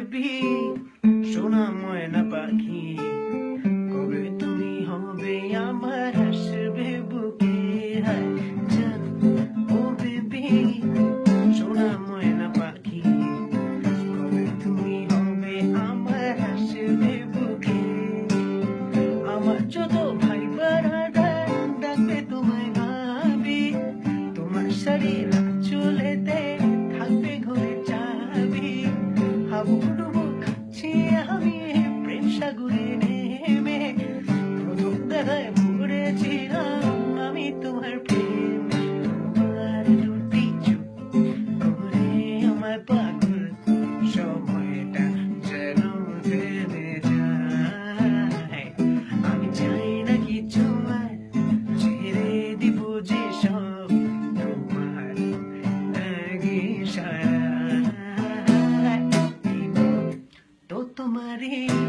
baby সোনা ময়না পাখি কবে তুমি হবে আমার আসবে বুকে হায় জান ও বেবি সোনা ময়না পাখি কবে তুমি হবে আমার আসবে বুকে আমার যত ভাই বারাদার ডাকবে তোমায় ভাবি তোমার শাড়ির চুলেতে থাকবে ঘরে চাবি হাবুডুবু খাচ্ছি আমি প্রেম সাগরে নেমে প্রথম দেখায় পড়েছিলাম আমি তোমার প্রেম তোমার দুটি চোখ করে আমার পাগল সময়টা যেন থেমে যায় আমি চাই না কিছু আর ছেড়ে দিব যে সব তোমার ইশারায় তো তোমারই